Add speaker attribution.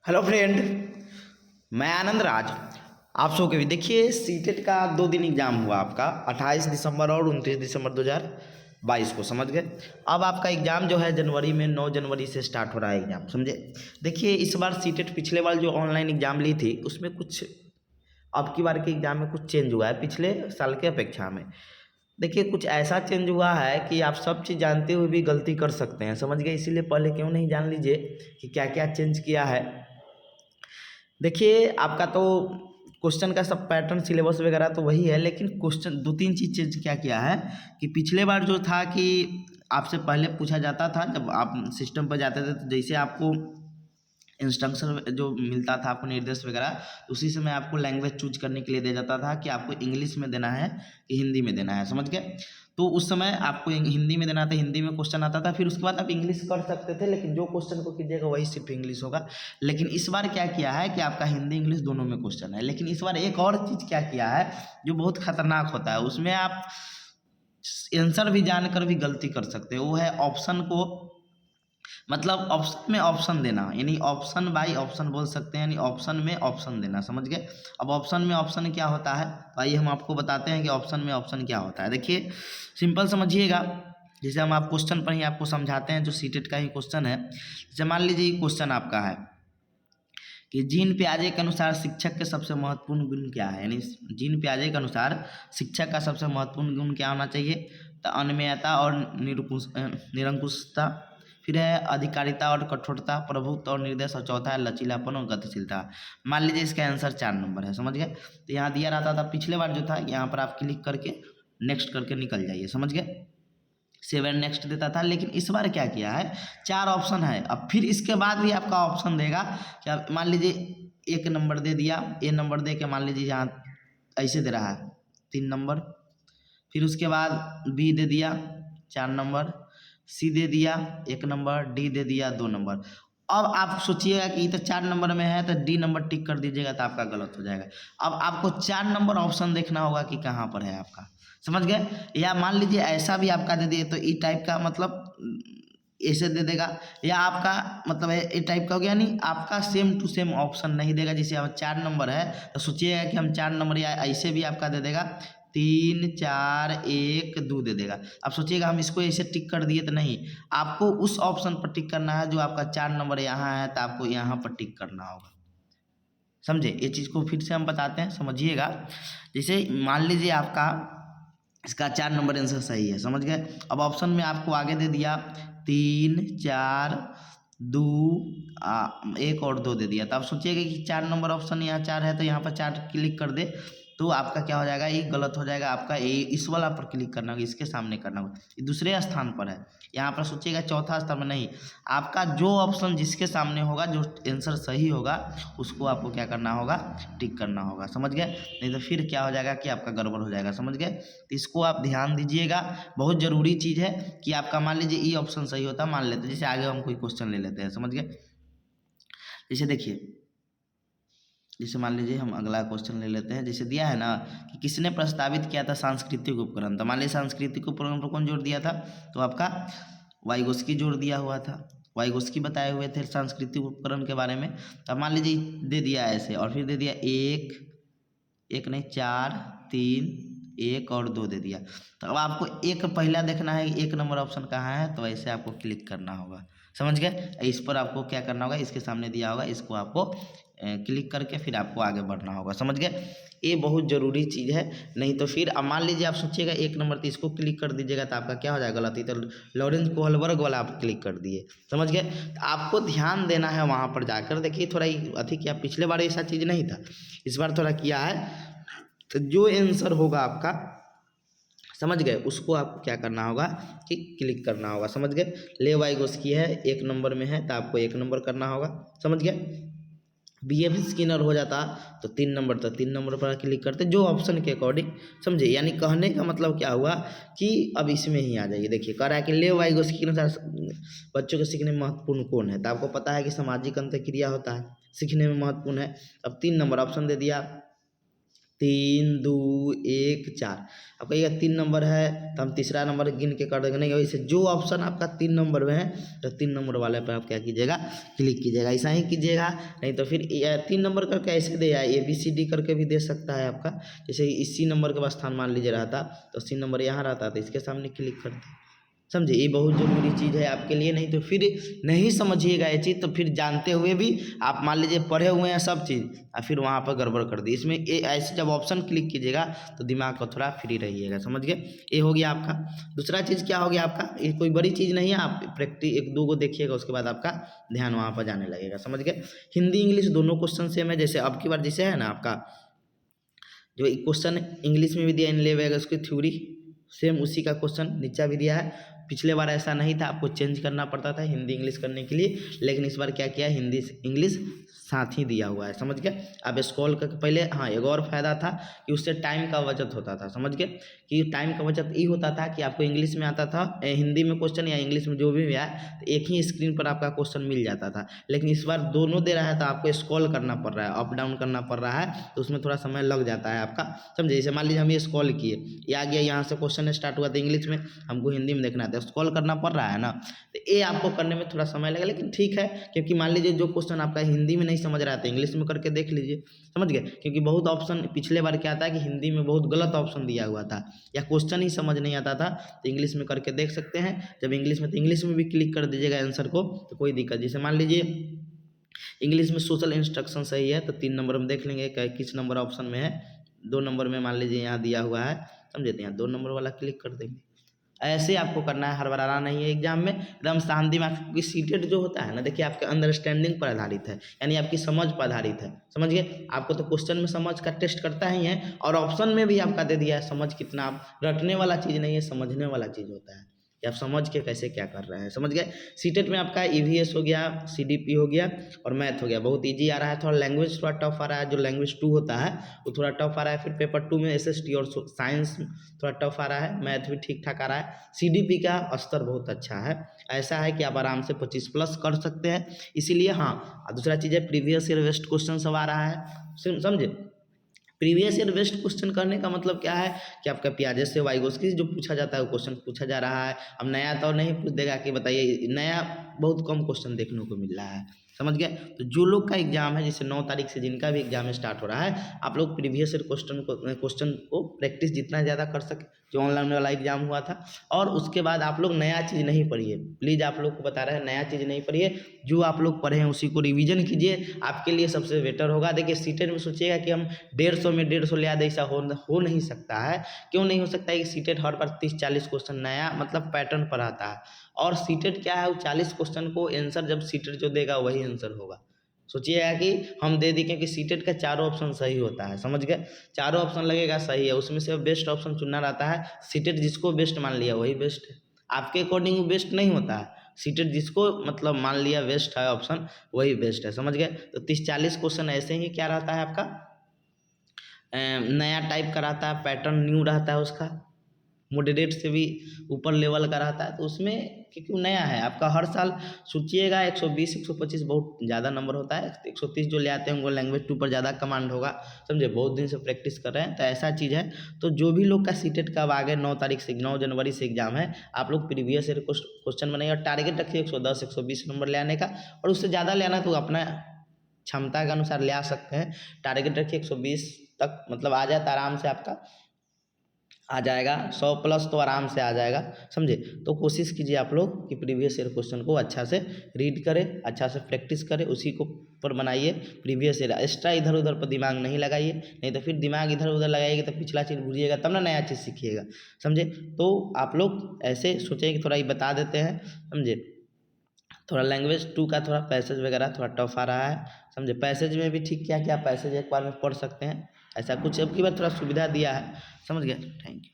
Speaker 1: Hello friend, मैं आनंद राज। आप सबके भी देखिए सीटेट का 2 दिन एग्जाम हुआ आपका 28 दिसंबर और 29 दिसंबर 2022 को, समझ गए। अब आपका एग्जाम जो है जनवरी में 9 जनवरी से स्टार्ट हो रहा है एग्जाम, समझे। देखिए इस बार सीटेट पिछले बार जो ऑनलाइन एग्जाम ली थी उसमें कुछ अब की बार के एग्जाम में कुछ चेंज हुआ है पिछले साल के अपेक्षा में। देखिए कुछ ऐसा चेंज हुआ है कि आप सब चीज़ जानते हुए भी गलती कर सकते हैं, समझ गए। इसीलिए पहले क्यों नहीं जान लीजिए कि क्या क्या चेंज किया है। देखिए आपका तो क्वेश्चन का सब पैटर्न सिलेबस वगैरह तो वही है, लेकिन क्वेश्चन 2-3 चीज़ चेंज क्या किया है कि पिछले बार जो था कि आपसे पहले पूछा जाता था जब आप सिस्टम पर जाते थे, तो जैसे आपको इंस्ट्रक्शन जो मिलता था आपको निर्देश वगैरह, उसी समय आपको लैंग्वेज चूज करने के लिए दिया जाता था कि आपको इंग्लिश में देना है कि हिंदी में देना है, समझ गए। तो उस समय आपको हिंदी में देना था, हिंदी में क्वेश्चन आता था, फिर उसके बाद आप इंग्लिश कर सकते थे, लेकिन जो क्वेश्चन को कीजिएगा वही सिर्फ इंग्लिश होगा। लेकिन इस बार क्या किया है कि आपका हिंदी इंग्लिश दोनों में क्वेश्चन है। लेकिन इस बार एक और चीज़ क्या किया है जो बहुत खतरनाक होता है, उसमें आप आंसर भी जानकर भी गलती कर सकते हो। वो है ऑप्शन को, मतलब ऑप्शन में ऑप्शन देना, यानी ऑप्शन बाय ऑप्शन बोल सकते हैं, यानी ऑप्शन में ऑप्शन देना, समझ गए। अब ऑप्शन में ऑप्शन क्या होता है, आइए हम आपको बताते हैं कि ऑप्शन में ऑप्शन क्या होता है। देखिए सिंपल समझिएगा, जैसे हम आप क्वेश्चन पर ही आपको समझाते हैं, जो सीटेट का ही क्वेश्चन है। जैसे मान लीजिए ये क्वेश्चन आपका है कि जीन पियाजे के अनुसार शिक्षक के सबसे महत्वपूर्ण गुण क्या है, यानी जीन पियाजे के अनुसार शिक्षक का सबसे महत्वपूर्ण गुण क्या होना चाहिए। तो अनम्यता और निरंकुशता, फिर है अधिकारिता और कठोरता, प्रभुत्व और निर्देश, और चौथा है लचीलापन और गतिशीलता। मान लीजिए इसका आंसर 4 नंबर है, समझ गए। तो यहाँ दिया रहता था पिछले बार जो था, यहाँ पर आप क्लिक करके नेक्स्ट करके निकल जाइए, समझ गए। 7 नेक्स्ट देता था, लेकिन इस बार क्या किया है 4 ऑप्शन है। अब फिर इसके बाद भी आपका ऑप्शन देगा कि आप मान लीजिए 1 नंबर दे दिया, ए नंबर दे के मान लीजिए यहाँ ऐसे दे रहा है 3 नंबर, फिर उसके बाद बी दे दिया 4 नंबर, सी दे दिया 1 नंबर, डी दे दिया 2 नंबर। अब आप सोचिएगा कि ये तो 4 नंबर में है, तो डी नंबर टिक कर दीजिएगा तो आपका गलत हो जाएगा। अब आपको 4 नंबर ऑप्शन देखना होगा कि कहाँ पर है आपका, समझ गए। या मान लीजिए ऐसा भी आपका दे दिए तो ई टाइप का, मतलब ऐसे दे देगा, या आपका मतलब ए टाइप का हो गया, नहीं आपका सेम टू सेम ऑप्शन नहीं देगा। जैसे अब 4 नंबर है तो सोचिएगा कि हम 4 नंबर, या ऐसे भी आपका दे देगा 3 4 1 2 दे देगा। अब सोचिएगा हम इसको ऐसे टिक कर दिए, तो नहीं, आपको उस ऑप्शन पर टिक करना है जो आपका 4 नंबर यहाँ है, तो आपको यहाँ पर टिक करना होगा, समझे। ये चीज़ को फिर से हम बताते हैं, समझिएगा। जैसे मान लीजिए आपका इसका 4 नंबर आंसर सही है, समझ गए। अब ऑप्शन में आपको आगे दे दिया 3 4 2 1 और 2 दे दिया। तो आप सोचिएगा कि 4 नंबर ऑप्शन यहाँ 4 है, तो यहाँ पर 4 क्लिक कर दे तो आपका क्या हो जाएगा, ये गलत हो जाएगा। आपका ये इस वाला पर क्लिक करना होगा, इसके सामने करना होगा, ये दूसरे स्थान पर है। यहाँ पर सोचिएगा चौथा स्थान में नहीं, आपका जो ऑप्शन जिसके सामने होगा, जो आंसर सही होगा उसको आपको क्या करना होगा, टिक करना होगा, समझ गए। नहीं तो फिर क्या हो जाएगा कि आपका गड़बड़ हो जाएगा, समझ गए। तो इसको आप ध्यान दीजिएगा, बहुत ज़रूरी चीज़ है कि आपका मान लीजिए ई ऑप्शन सही होता, मान लेते जैसे आगे हम कोई क्वेश्चन ले लेते हैं, समझ गए। जैसे देखिए, जैसे मान लीजिए हम अगला क्वेश्चन ले लेते हैं। जैसे दिया है ना कि किसने प्रस्तावित किया था सांस्कृतिक उपकरण, तो मान लीजिए सांस्कृतिक उपकरण पर कौन जोड़ दिया था, तो आपका वाइगोस्की जोड़ दिया हुआ था। वाइगोस्की बताए हुए थे सांस्कृतिक उपकरण के बारे में। अब मान लीजिए दे दिया ऐसे, और फिर दे दिया एक नहीं 4 3 1 और 2 दे दिया। तो अब आपको एक पहला देखना है 1 नंबर ऑप्शन कहाँ है, तो ऐसे आपको क्लिक करना होगा, समझ गए। इस पर आपको क्या करना होगा, इसके सामने दिया होगा, इसको आपको क्लिक करके फिर आपको आगे बढ़ना होगा, समझ गए। ये बहुत ज़रूरी चीज़ है, नहीं तो फिर अब मान लीजिए आप सोचिएगा 1 नंबर, तो इसको क्लिक कर दीजिएगा तो आपका क्या हो जाएगा, गलती। तो लॉरेंस कोहलबर्ग वाला आप क्लिक कर दिए, समझ गए। तो आपको ध्यान देना है वहाँ पर जाकर। देखिए थोड़ा अति किया, पिछले बार ऐसा चीज़ नहीं था, इस बार थोड़ा किया है। तो जो आंसर होगा आपका, समझ गए, उसको आपको क्या करना होगा कि क्लिक करना होगा, समझ गए। ले वाइगोस्की है 1 नंबर में है, तो आपको 1 नंबर करना होगा, समझ गए। BF स्किनर हो जाता तो 3 नंबर, तो 3 नंबर पर क्लिक करते, जो ऑप्शन के अकॉर्डिंग, समझे। यानी कहने का मतलब क्या हुआ कि अब इसमें ही आ जाइए। देखिए कह रहा है कि ले वाइगोस्की के अनुसार बच्चों के सीखने में महत्वपूर्ण कौन है, तो आपको पता है कि सामाजिक अंतःक्रिया होता है, सीखने में महत्वपूर्ण है। अब 3 नंबर ऑप्शन दे दिया, 3 2 1 4। अब कहिएगा 3 नंबर है तो हम तीसरा नंबर गिन के कर देंगे, नहीं वैसे जो ऑप्शन आपका 3 नंबर में है तो 3 नंबर वाले पर आप क्या कीजिएगा, क्लिक कीजिएगा, ऐसा ही कीजिएगा। नहीं तो फिर 3 नंबर करके ऐसे दे ABCD करके भी दे सकता है आपका। जैसे इसी नंबर का स्थान मान लीजिए रहता तो C नंबर यहाँ रहता तो इसके सामने क्लिक करते, समझे। ये बहुत ज़रूरी चीज़ है आपके लिए, नहीं तो फिर नहीं समझिएगा ये चीज़ तो फिर जानते हुए भी आप मान लीजिए पढ़े हुए हैं सब चीज़ और फिर वहाँ पर गड़बड़ कर दी। इसमें ये ऐसे जब ऑप्शन क्लिक कीजिएगा तो दिमाग को थोड़ा फ्री रहिएगा, समझ गए। ये हो गया आपका। दूसरा चीज़ क्या हो गया आपका, ये कोई बड़ी चीज़ नहीं है, आप प्रैक्टिस 1-2 को देखिएगा उसके बाद आपका ध्यान वहाँ पर जाने लगेगा, समझ गए। हिंदी इंग्लिश दोनों क्वेश्चन सेम है। जैसे अब की बार जैसे है ना आपका जो क्वेश्चन इंग्लिश में भी दिया इन लेवल उसकी थ्योरी सेम उसी का क्वेश्चन नीचा भी दिया है। पिछले बार ऐसा नहीं था, आपको चेंज करना पड़ता था हिंदी इंग्लिश करने के लिए, लेकिन इस बार क्या किया हिंदी इंग्लिश साथ ही दिया हुआ है, समझ गए। अब स्क्रॉल करके पहले हाँ एक और फायदा था कि उससे टाइम का बचत होता था, समझ गए। कि टाइम का बचत ये होता था कि आपको इंग्लिश में आता था हिंदी में क्वेश्चन या इंग्लिश में जो भी आया तो एक ही स्क्रीन पर आपका क्वेश्चन मिल जाता था। लेकिन इस बार दोनों दे रहा है तो आपको स्क्रॉल करना पड़ रहा है, अप डाउन करना पड़ रहा है, तो उसमें थोड़ा समय लग जाता है आपका, समझे। जैसे मान लीजिए हम ये स्क्रॉल किए, ये आ गया, यहाँ से क्वेश्चन स्टार्ट हुआ था इंग्लिश में, हमको हिंदी में देखना था, स्क्रॉल करना पड़ रहा है ना, तो ये आपको करने में थोड़ा समय लगेगा, लेकिन ठीक है। क्योंकि मान लीजिए जो क्वेश्चन आपका हिंदी में नहीं समझ रहा था इंग्लिश में करके देख लीजिए, समझ गए। क्योंकि बहुत ऑप्शन पिछले बार क्या था कि हिंदी में बहुत गलत ऑप्शन दिया हुआ था या क्वेश्चन ही समझ नहीं आता था, तो इंग्लिश में करके देख सकते हैं। जब इंग्लिश में तो इंग्लिश में भी क्लिक कर दीजिएगा आंसर को, तो कोई दिक्कत। जैसे मान लीजिए इंग्लिश में सोशल इंस्ट्रक्शन सही है तो 3 नंबर में देख लेंगे किस नंबर ऑप्शन में है। 2 नंबर में मान लीजिए यहाँ दिया हुआ है, समझे, तो यहाँ 2 नंबर वाला क्लिक कर देंगे। ऐसे आपको करना है, हड़बड़ाना नहीं है एग्जाम में, एकदम शांत दिमाग। क्योंकि सीटेट जो होता है ना, देखिए आपके अंडरस्टैंडिंग पर आधारित है, यानी आपकी समझ पर आधारित है, समझिए। आपको तो क्वेश्चन में समझ का टेस्ट करता ही है और ऑप्शन में भी आपका दे दिया है समझ कितना। आप रटने वाला चीज़ नहीं है, समझने वाला चीज़ होता है कि आप समझ के कैसे क्या कर रहे हैं, समझ गए। सीटेट में आपका EVS हो गया, CDP हो गया और मैथ हो गया, बहुत इजी आ रहा है। थोड़ा लैंग्वेज थोड़ा टफ आ रहा है, जो लैंग्वेज 2 होता है वो थोड़ा टफ आ रहा है। फिर पेपर 2 में SST और साइंस थोड़ा टफ आ रहा है, मैथ भी ठीक ठाक आ रहा है। CDP का स्तर बहुत अच्छा है, ऐसा है कि आप आराम से 25+ कर सकते हैं। इसीलिए हाँ, दूसरा चीज़ है प्रीवियस ईयर बेस्ड क्वेश्चन सब आ रहा है, समझे। प्रीवियस ईयर बेस्ड क्वेश्चन करने का मतलब क्या है कि आपका पियाजे से वाइगोस्की जो पूछा जाता है वो क्वेश्चन पूछा जा रहा है। अब नया तो नहीं पूछ देगा कि बताइए, नया बहुत कम क्वेश्चन देखने को मिल रहा है, समझ गए। तो जो लोग का एग्जाम है, जैसे 9 तारीख से जिनका भी एग्जाम स्टार्ट हो रहा है, आप लोग प्रीवियस ईयर क्वेश्चन को प्रैक्टिस जितना ज़्यादा कर सके, जो ऑनलाइन वाला एग्जाम हुआ था। और उसके बाद आप लोग नया चीज़ नहीं पढ़िए, प्लीज़ आप लोग को बता रहे हैं, नया चीज़ नहीं पढ़िए, जो आप लोग पढ़े हैं उसी को रिवीजन कीजिए, आपके लिए सबसे बेटर होगा। देखिए सीटेट में सोचिएगा कि हम 150 में 150 ले आते, ऐसा हो नहीं सकता है। क्यों नहीं हो सकता है कि सीटेट हर बार 30-40 क्वेश्चन नया मतलब पैटर्न पढ़ाता है। और सीटेट क्या है, वो 40 क्वेश्चन को आंसर जब सीटेट जो देगा वही आंसर होगा। सोचिएगा कि हम दे दें, क्योंकि सीटेट का चारों ऑप्शन सही होता है, समझ गए। चारों ऑप्शन लगेगा सही है, उसमें से बेस्ट ऑप्शन चुनना रहता है। सीटेट जिसको बेस्ट मान लिया वही बेस्ट है, आपके अकॉर्डिंग वो बेस्ट नहीं होता है। सीटेट जिसको मतलब मान लिया बेस्ट है ऑप्शन, वही बेस्ट है, समझ गए। तो 30-40 क्वेश्चन ऐसे ही क्या रहता है आपका, नया टाइप का रहता है, पैटर्न न्यू रहता है उसका, मॉडरेट से भी ऊपर लेवल का रहता है। तो उसमें क्योंकि नया है आपका, हर साल सोचिएगा 120-125 बहुत ज़्यादा नंबर होता है। 130 जो ले आते हैं उनको लैंग्वेज 2 पर ज़्यादा कमांड होगा, समझे, बहुत दिन से प्रैक्टिस कर रहे हैं, तो ऐसा चीज़ है। तो जो भी लोग का सीटेट कब आगे 9 तारीख से 9 जनवरी से एग्जाम है, आप लोग प्रीवियस ईयर क्वेश्चन बनाइए और टारगेट रखिए 110-120 नंबर ले आने का। और उससे ज़्यादा ले आना तो अपना क्षमता के अनुसार ले आ सकते हैं। टारगेट रखिए 120 तक, मतलब आ जाए तो आराम से आपका आ जाएगा, 100+ तो आराम से आ जाएगा, समझे। तो कोशिश कीजिए आप लोग कि प्रीवियस ईयर क्वेश्चन को अच्छा से रीड करें, अच्छा से प्रैक्टिस करें, उसी को पर बनाइए प्रीवियस ईयर। एक्स्ट्रा इधर उधर पर दिमाग नहीं लगाइए, नहीं तो फिर दिमाग इधर उधर लगाइएगा तो पिछला चीज़ भूलिएगा, तब ना नया चीज़ सीखिएगा, समझे। तो आप लोग ऐसे सोचें कि थोड़ा ये बता देते हैं, समझे। थोड़ा लैंग्वेज 2 का थोड़ा पैसेज वगैरह थोड़ा टफ आ रहा है, समझे। पैसेज में भी ठीक क्या क्या पैसेज एक बार में पढ़ सकते हैं, ऐसा कुछ अब की बार थोड़ा सुविधा दिया है, समझ गए। Thank you.